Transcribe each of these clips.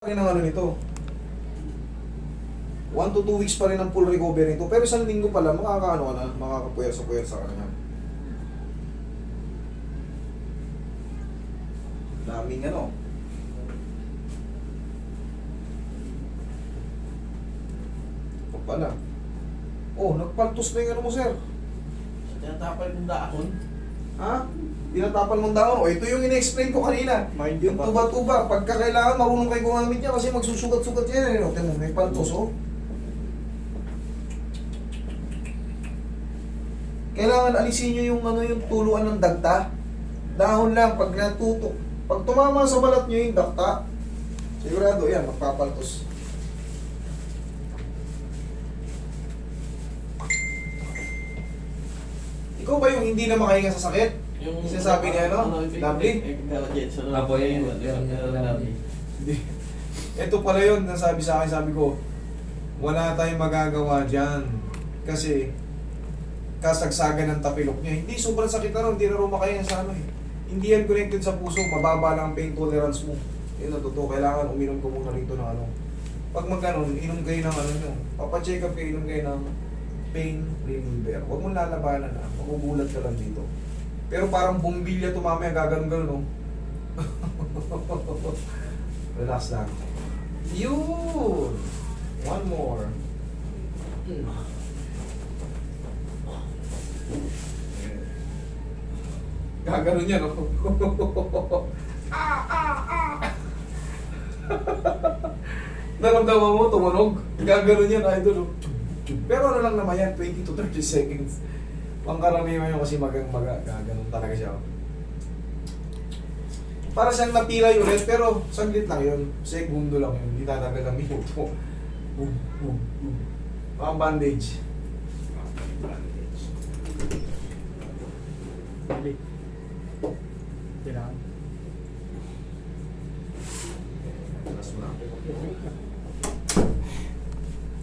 rin ang ano nito. 1 to 2 weeks pa rin ang full recovery nito. Pero isang linggo pa lang, makakaano ka na, makakapuyat sa kanya. Daming ano. Ito pala. Oh, nagpaltos na yung ano mo, sir. Tinatapal kong daon. Ha? Tinatapal mong daon. O, ito yung in-explain ko kanina. Mind Yung ba? tuba-tuba. Pagka kailangan, marunong kayo gumamit niya kasi magsusugat-sugat yan. Tingnan mo, may paltos, oh. Kailangan alisin nyo yung ano yung tuluan ng dagta. Dahon lang pag natutok. Pag tumama sa balat nyo yung dagta, sigurado yan, magpapaltos. Ikaw ba yung hindi na makahinga sa sakit? Yung Sinasabi niya, ano? Lovely? Apo, yan. Hindi. Ito pala yun, nasabi sa akin, sabi ko, wala tayong magagawa dyan. Kasi, kasagsagan ng tapilok niya. Hindi, sobrang sakit na rin, hindi na rin makahinga sa ano eh. Hindi yan connected sa puso, mababa lang ang pain tolerance mo. Yun ang totoo, kailangan uminom ko muna rito ng ano. Pag magkanon, inom kayo ng ano nyo. Papacheck up kayo, inom kayo ng pain reliever. Huwag mong lalabanan na, magugulat ka lang dito. Pero parang bumbilya to mamaya, gaganon-ganon, no? Relax lang. Yun! One more. Gaganon yan, no? Naramdaman mo, tumunog. Gaganon yan, idol, no? Pero ano lang naman yan, 20 to 30 seconds. Pangkaramihan yun kasi gaganon talaga siya. Para siyang napilay ulit, pero saglit lang yun. Segundo lang yun, hindi tatagal ng minuto. Mga bandage. Balik. Kailangan. Alas mo na.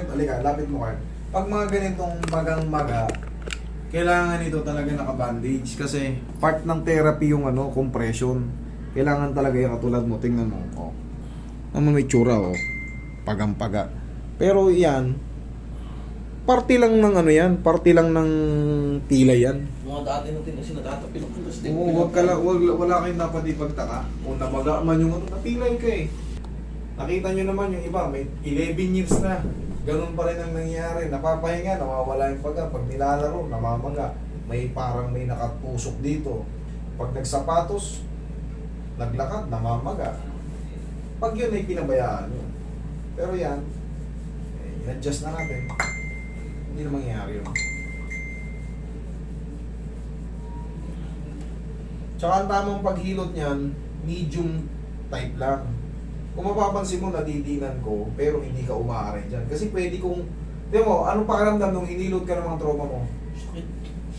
Halika, lapit mo ka. Pag mga ganitong magang-maga, kailangan ito talaga naka-bandage kasi part ng therapy yung ano, compression. Kailangan talaga yung katulad mo, tingnan mo. Oh. Naman may tsura, oh. Pagang-paga. Pero yan, parte lang ng ano yan, parte lang ng tila yan. Mga dati natin kasi natatapilok ko. Oo, wala kayong dapat ipagtaka. Kung namaga man yung ano, napilay ka eh. Nakita nyo naman yung iba, may 11 years na. Ganun pa rin ang nangyayari. Napapahinga, nawawala yung paga. Pag nilalaro, namamaga. May parang may nakatusok dito. Pag nagsapatos, naglakad, namamaga. Pag yun ay pinabayaan yun. Pero yan, i-adjust na natin. Hindi na mangyayari yun. Tsaka ang tamang paghilot niyan, medium type lang. Kung mapapansin mo, nadidinan ko, pero hindi ka umaaray dyan. Kasi pwede kong, di mo, anong pakiramdam nung hinilot ka ng mga trauma mo? Sakit.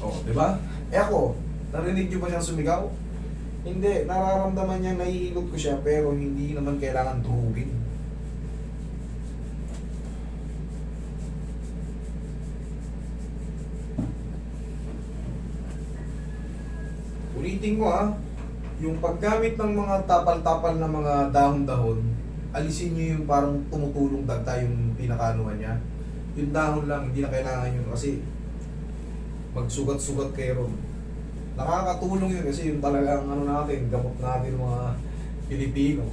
Oo, di ba? Eh ako, narinig niyo ba siyang sumigaw? Hindi, nararamdaman niya nahihilot ko siya, pero hindi naman kailangan tuhugin. Ulitin ko yung paggamit ng mga tapal-tapal na mga dahon-dahon, alisin nyo yung parang tumutulong dagta yung pinakanuhan niya. Yung dahon lang, hindi na kailangan yun kasi magsugat-sugat kayo ron. Nakakatulong yun kasi yung talagang ano natin, gamot natin mga Pilipino.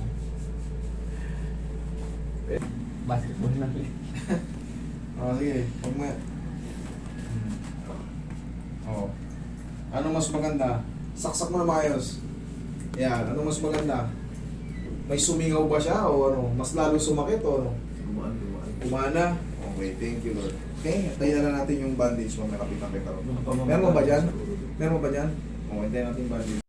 Basketball lang. Sige, pag may... Ano mas maganda? Saksak mo na maayos. Yan, ano mas maganda? May sumingaw ba siya o ano? Mas lalo sumakit o ano? Kumana? Okay, thank you Lord. Okay, tayo na lang natin yung bandage. Mamaya kapitan kita ron. Meron mo ba dyan? Meron mo ba dyan? Okay, tayo natin yung bandage.